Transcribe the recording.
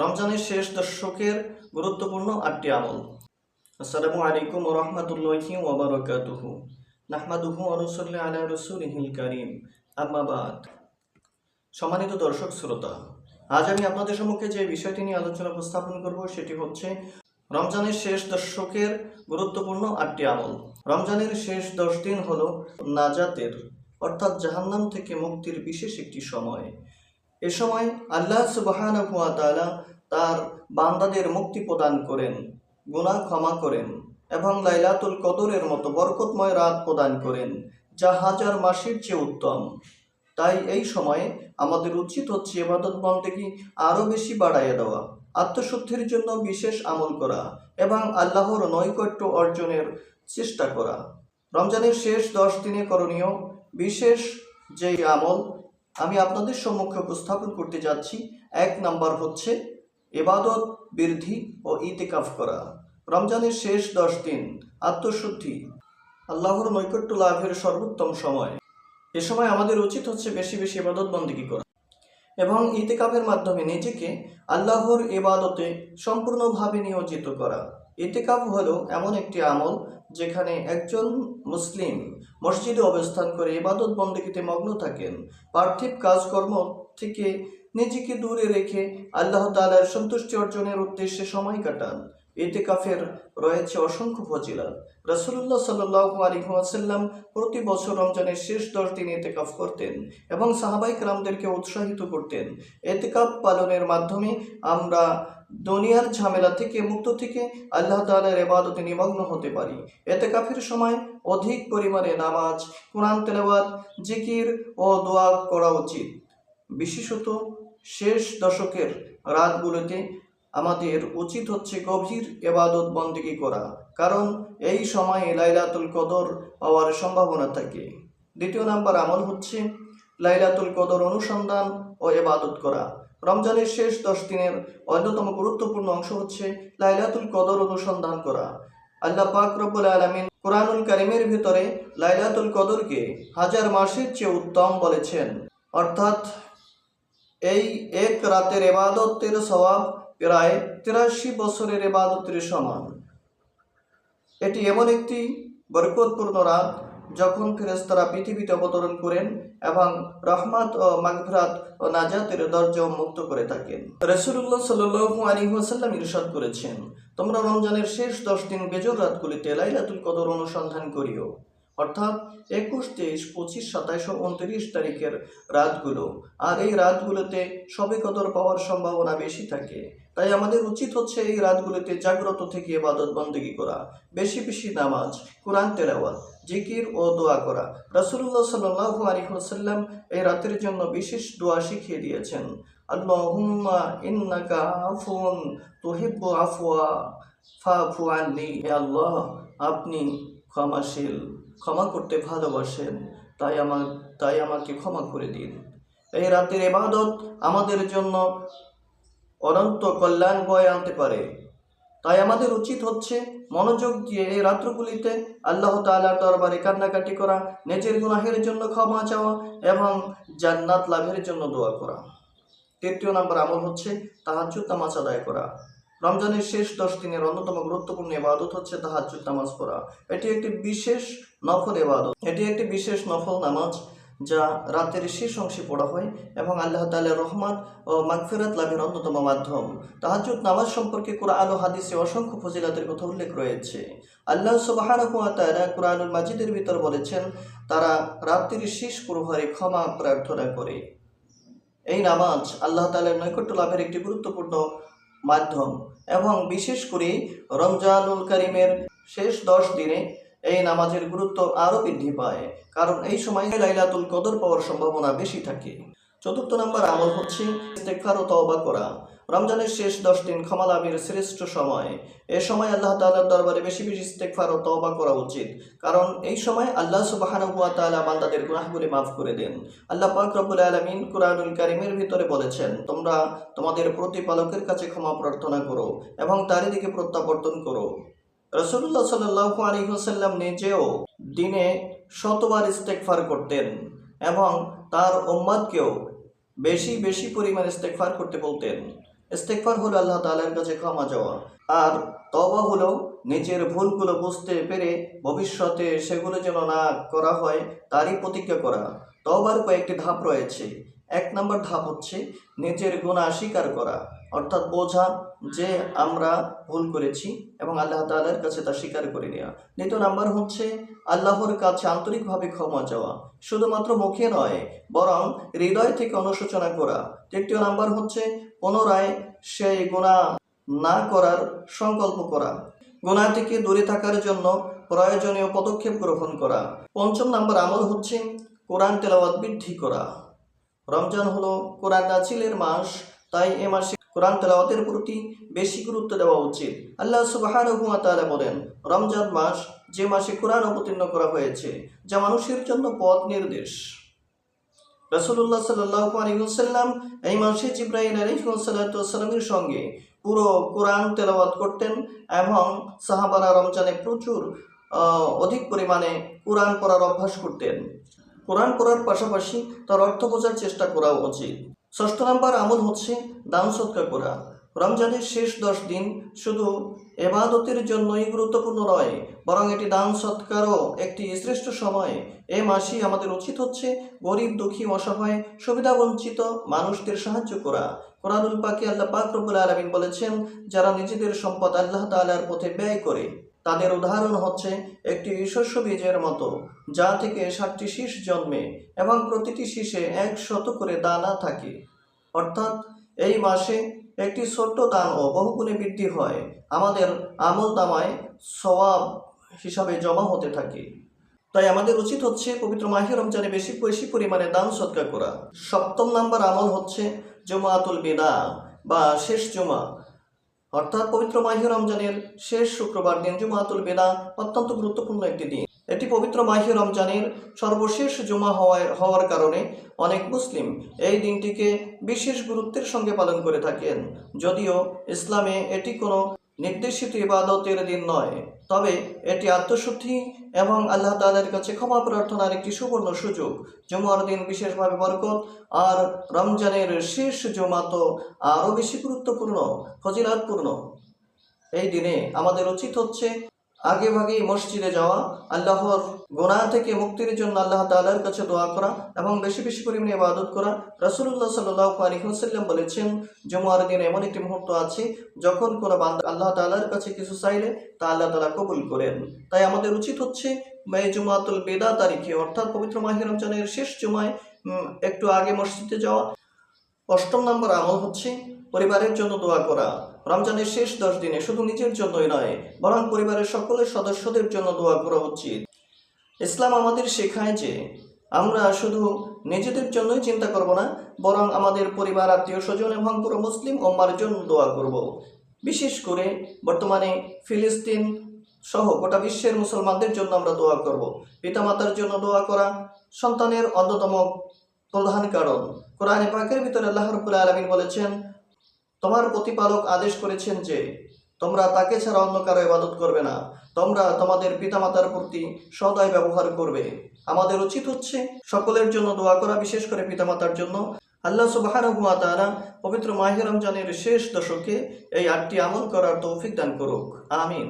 রমজানের শেষ দশকের গুরুত্বপূর্ণ ৮টি আমল। আসসালামু আলাইকুম ওয়া রাহমাতুল্লাহি ওয়া বারাকাতুহু। নাহমাদুহু ওয়া নুসাল্লি আলা রাসূলিহিল কারীম। আম্মা বাদ। সম্মানিত দর্শক শ্রোতা, আজ আমি আপনাদের সম্মুখে যে বিষয়টি নিয়ে আলোচনা উপস্থাপন করব সেটি হচ্ছে রমজানের শেষ দশকের গুরুত্বপূর্ণ ৮টি আমল। রমজানের শেষ ১০ দিন হলো নাজাতের অর্থাৎ জাহান্নাম থেকে মুক্তির বিশেষ একটি সময়। এ সময় আল্লাহ সুবহানাহু ওয়া তাআলা তার বান্দাদের মুক্তি প্রদান করেন, গুনাহ ক্ষমা করেন এবং লাইলাতুল কদরের মতো বরকতময় রাত প্রদান করেন, যা হাজার মাসের চেয়ে উত্তম। তাই এই সময়ে আমাদের উচিত হচ্ছে ইবাদত বন্দেগী আরও বেশি বাড়াইয়া দেওয়া, আত্মশুদ্ধির জন্য বিশেষ আমল করা এবং আল্লাহর নৈকট্য অর্জনের চেষ্টা করা। রমজানের শেষ ১০ দিনে করণীয় বিশেষ যেই আমল আমি আপনাদের সম্মুখে উপস্থাপন করতে যাচ্ছি, ১ নাম্বার হচ্ছে ইবাদত বৃদ্ধি ও ইতিকাফ করা। রমজানের শেষ ১০ দিন আত্মশুদ্ধি, আল্লাহর নৈকট্য লাভের সর্বোত্তম সময়। এ সময় আমাদের উচিত হচ্ছে বেশি বেশি ইবাদত বন্দেগী করা এবং ইতিকাফের মাধ্যমে নিজেকে আল্লাহর ইবাদতে সম্পূর্ণভাবে নিয়োজিত করা। ইতিকাফ হলো এমন একটি আমল যেখানে একজন মুসলিম মসজিদে অবস্থান করে ইবাদত বন্দেগীতে মগ্ন থাকেন, পার্থিব কাজকর্ম থেকে নিজেকে দূরে রেখে আল্লাহ তাআলার সন্তুষ্টি অর্জনের উদ্দেশ্যে সময় কাটান। ইতিকাফের রয়েছে অসংখ্য ফজিলত। রাসূলুল্লাহ সাল্লাল্লাহু আলাইহি ওয়াসাল্লাম প্রতি বছর রমজানের শেষ ১০ দিন ইতিকাফ করতেন এবং সাহাবায়ে কেরামদেরকে উৎসাহিত করতেন। ইতিকাফ পালনের মাধ্যমে আমরা দুনিয়ার ঝামেলা থেকে মুক্ত থেকে আল্লাহ তাআলার ইবাদতে নিমগ্ন হতে পারি। ইতিকাফের সময় অধিক পরিমাণে নামাজ, কোরআন তেলাওয়াত, জিকির ও দোয়া করা উচিত। বিশেষত শেষ দশকের রাতগুলোতে আমাদের উচিত হচ্ছে গভীর ইবাদত বন্দেগী করা, কারণ এই সময়ে লাইলাতুল কদর পাওয়ার সম্ভাবনা থাকে। ২য় নাম্বার আমল হচ্ছে লাইলাতুল কদর অনুসন্ধান ও ইবাদত করা। রমজানের শেষ ১০ দিনের অন্যতম গুরুত্বপূর্ণ অংশ হচ্ছে লাইলাতুল কদর অনুসন্ধান করা। আল্লাহ পাক রব্বুল আলামিন কুরআনুল কারীমের ভিতরে লাইলাতুল কদরকে হাজার মাসের চেয়ে উত্তম বলেছেন, অর্থাৎ এই এক রাতের ইবাদতের সওয়াব প্রায় ৮৩ বছরের ইবাদতের সমান। এটি এমন একটি বরকতপূর্ণ রাত যখন ফেরেশতারা পৃথিবীতে অবতরণ করেন এবং রহমত ও মাগফিরাত ও নাজাতের দরজা উন্মুক্ত করে থাকেন। রাসূলুল্লাহ সাল্লাল্লাহু আলাইহি ওয়াসাল্লাম ইরশাদ করেছেন, তোমরা রমজানের শেষ ১০ দিন বেজর রাতগুলিতে লাইলাতুল কদর অনুসন্ধান করিও, অর্থাৎ ২১, ২৩, ২৫, ২৭ ও ২৯ তারিখের রাতগুলো। আর এই রাতগুলোতে শবে কদর পাওয়ার সম্ভাবনা বেশি থাকে। তাই আমাদের উচিত হচ্ছে এই রাতগুলোতে জাগ্রত থেকে ইবাদত বন্দেগী করা, বেশি বেশি নামাজ, কোরআন তেলাওয়াত, জিকির ও দোয়া করা। রাসূলুল্লাহ সাল্লাল্লাহু আলাইহি ওয়াসাল্লাম এই রাতের জন্য বিশেষ দোয়া শিখিয়ে দিয়েছেন, আল্লাহুম্মা ইন্নাকা আফুন তুহিব্বু আফওয়া ফাফু আননি। হে আল্লাহ, আপনি ক্ষমাশীল, ক্ষমা করতে ভালোবাসেন, তাই আমাকে ক্ষমা করে দিন। এই রাতের ইবাদত আমাদের জন্য অনন্ত কল্যাণ বয়ে আনতে পারে। তাই আমাদের উচিত হচ্ছে মনোযোগ দিয়ে এই রাত্রগুলিতে আল্লাহ তাআলার দরবারে কান্নাকাটি করা, নিজের গুনাহের জন্য ক্ষমা চাওয়া এবং জান্নাত লাভের জন্য দোয়া করা। ৩য় নম্বর আমল হচ্ছে তাহাজ্জুদ নামাজ আদায় করা। রমজানের শেষ ১০ দিনের অন্যতম গুরুত্বপূর্ণ ইবাদত হচ্ছে তাহাজ্জুদ নামাজ পড়া। এটি একটি বিশেষ নফল ইবাদত। এটি একটি বিশেষ নফল নামাজ যা রাতের শেষ অংশে পড়া হয় এবং আল্লাহ তাআলার রহমত ও মাগফিরাত লাভের অন্যতম মাধ্যম। তাহাজ্জুদ নামাজ সম্পর্কে কুরআন ও হাদিসে অসংখ্য ফজিলতের কথা উল্লেখ রয়েছে। আল্লাহ সুবহানাহু ওয়া তাআলা কুরআনুল মাজিদের ভিতর বলেছেন, তারা রাত্রির শেষ প্রহরে ক্ষমা প্রার্থনা করে। এই নামাজ আল্লাহ তাআলার নৈকট্য লাভের একটি গুরুত্বপূর্ণ মাধ্যম এবং বিশেষ করে রমজানুল কারীমের শেষ ১০ দিনে এই নামাজের গুরুত্ব আরও বৃদ্ধি পায়, কারণ এই সময় লাইলাতুল কদর পাওয়ার সম্ভাবনা বেশি থাকে। ৪র্থ নম্বর আমল হচ্ছে ইস্তেগফার ও তওবা করা। রমজানের শেষ ১০ দিন ক্ষমা লাভের শ্রেষ্ঠ সময়। এ সময় আল্লাহ তাআলার দরবারে বেশি বেশি ইস্তেগফার ও তওবা করা উচিত, কারণ এই সময় আল্লাহ সুবহানাহু ওয়া তাআলা বান্দাদের গুনাহগুলি মাফ করে দেন। আল্লাহ পাক রব্বুল আলামিন কুরআনুল কারীমের ভিতরে বলেছেন, তোমরা তোমাদের প্রতিপালকের কাছে ক্ষমা প্রার্থনা করো এবং তারই দিকে প্রত্যাবর্তন করো। রাসূলুল্লাহ সাল্লাল্লাহু আলাইহি ওয়াসাল্লাম নিজেও দিনে ১০০বার ইস্তেগফার করতেন এবং তার উম্মতকেও বেশি বেশি পরিমাণে ইস্তেগফার করতে বলতেন। ইস্তেগফার হলো আল্লাহ তাআলার কাছে ক্ষমা চাওয়া, আর তওবা হলো নিজের ভুলগুলো বুঝতে পেরে ভবিষ্যতে সেগুলো যেন না করা হয় তারই প্রতিজ্ঞা করা। তওবার কয়েকটি ধাপ রয়েছে। 1 নম্বর ধাপ হচ্ছে নিজের গুনাহ স্বীকার করা, অর্থাৎ বোঝা যে আমরা ভুল করেছি এবং আল্লাহ তাআলার কাছে তা স্বীকার করে নেওয়া। 2 নম্বর হচ্ছে আল্লাহর কাছে আন্তরিকভাবে ক্ষমা চাওয়া, শুধুমাত্র মুখে নয় বরং হৃদয় থেকে অনুশোচনা করা। 3 নম্বর হচ্ছে পুনরায় সেই গুনাহ না করার সংকল্প করা, গুনাহ থেকে দূরে থাকার জন্য প্রয়োজনীয় পদক্ষেপ গ্রহণ করা। 5 নম্বর আমল হচ্ছে কোরআন তেলাওয়াত বৃদ্ধি করা। রমজান হলো কোরআন নাজিলের মাস, তাই এ মাসে কোরআন তেলাওয়াতের প্রতি বেশি গুরুত্ব দেওয়া উচিত। আল্লাহ সুবহানাহু ওয়া তাআলা বলেন, রমজান মাস যে মাসে কোরআন অবতীর্ণ করা হয়েছে, যা মানুষের জন্য পথ নির্দেশ। রাসূলুল্লাহ সাল্লাল্লাহু আলাইহি ওয়াসাল্লাম এই মাসে জিবরাইল আলাইহিস সালামের সঙ্গে পুরো কোরআন তেলাওয়াত করতেন এবং সাহাবারা রমজানে প্রচুর অধিক পরিমাণে কোরআন পড়ার অভ্যাস করতেন। কোরআন পড়ার পাশাপাশি তার অর্থ বোঝার চেষ্টা করা উচিত। 6 নম্বর আমল হচ্ছে দান সদকা করা। রমজানের শেষ 10 দিন শুধু ইবাদতের জন্যই গুরুত্বপূর্ণ নয়, বরং এটি দান সৎকারও একটি শ্রেষ্ঠ সময়। এই মাসে আমাদের উচিত হচ্ছে গরিব, দুঃখী, অসহায়, সুবিধাবঞ্চিত মানুষদের সাহায্য করা। কোরআনুল পাকে আল্লাহ পাক রব্বুল আলামিন বলেছেন, যারা নিজেদের সম্পদ আল্লাহ তাআলার পথে ব্যয় করে তাদের উদাহরণ হচ্ছে একটি শস্য বীজের মতো, যা থেকে 7টি শীষ জন্মে এবং প্রতিটি শীষে 100 করে দানা থাকে। অর্থাৎ এই মাসে একটি ছোট্ট দানও বহুগুণে বৃদ্ধি হয়, আমাদের আমলনামায় সওয়াব হিসাবে জমা হতে থাকে। তাই আমাদের উচিত হচ্ছে পবিত্র মাহে রমজানে বেশি বেশি পরিমাণে দান সদকা করা। 7 নম্বর আমল হচ্ছে জুমাতুল বিদা বা শেষ জুমা, অর্থাৎ পবিত্র মাহে রমজানের শেষ শুক্রবার দিন জুমাতুল বিদা অত্যন্ত গুরুত্বপূর্ণ একটি দিন। এটি পবিত্র মাহে রমজানের সর্বশেষ জুমা হওয়ার কারণে অনেক মুসলিম এই দিনটিকে বিশেষ গুরুত্বের সঙ্গে পালন করে থাকেন। যদিও ইসলামে এটি কোনো নির্দেশিত ইবাদতের দিন নয়, তবে এটি আত্মশুদ্ধি এবং আল্লাহ তাআলার কাছে ক্ষমা প্রার্থনার একটি সুবর্ণ সুযোগ। জুমার দিন বিশেষভাবে বরকত, আর রমজানের শেষ জুমা তো আরও বেশি গুরুত্বপূর্ণ, ফজিলাতপূর্ণ। এই দিনে আমাদের উচিত হচ্ছে আগে ভাগেই মসজিদে যাওয়া, আল্লাহর গুনাহ থেকে মুক্তির জন্য আল্লাহ তাআলার কাছে দোয়া করা এবং বেশি বেশি পরিমাণে ইবাদত করা। রাসূলুল্লাহ সাল্লাল্লাহু আলাইহি ওয়াসাল্লাম বলেছেন, জুমার দিনে এমন একটি মুহূর্ত আছে যখন কোনো বান্দা আল্লাহ তাআলার কাছে কিছু চাইলে তা আল্লাহ তাআলা কবুল করেন। তাই আমাদের উচিত হচ্ছে এই জুমাতুল বিদা তারিখে, অর্থাৎ পবিত্র মাহে রমজানের শেষ জুমায় একটু আগে মসজিদে যাওয়া। 8 নম্বর আমল হচ্ছে পরিবারের জন্য দোয়া করা। রমজানের শেষ 10 দিনে শুধু নিজের জন্যই নয় বরং পরিবারের সকলের সদস্যদের জন্য দোয়া করা উচিত। ইসলাম আমাদের শেখায় যে আমরা শুধু নিজেদের জন্যই চিন্তা করব না, বরং আমাদের পরিবার, আত্মীয় স্বজন এবং পুরো মুসলিম উম্মার জন্য দোয়া করব। বিশেষ করে বর্তমানে ফিলিস্তিন সহ গোটা বিশ্বের মুসলমানদের জন্য আমরা দোয়া করব। পিতামাতার জন্য দোয়া করা সন্তানের অন্যতম প্রধান কারণ। কোরআনে পাকের ভিতরে আল্লাহ রাব্বুল আলামিন বলেছেন, তোমার প্রতিপালক আদেশ করেছেন যে তোমরা তাকে ছাড়া অন্য কারো ইবাদত করবে না, তোমরা তোমাদের পিতামাতার প্রতি সদয় ব্যবহার করবে। আমাদের উচিত হচ্ছে সকলের জন্য দোয়া করা, বিশেষ করে পিতামাতার জন্য। আল্লাহ সুবহানাহু ওয়া তাআলা পবিত্র মাহে রমজানের শেষ দশকে এই 8টি আমল করার তৌফিক দান করুক। আমিন।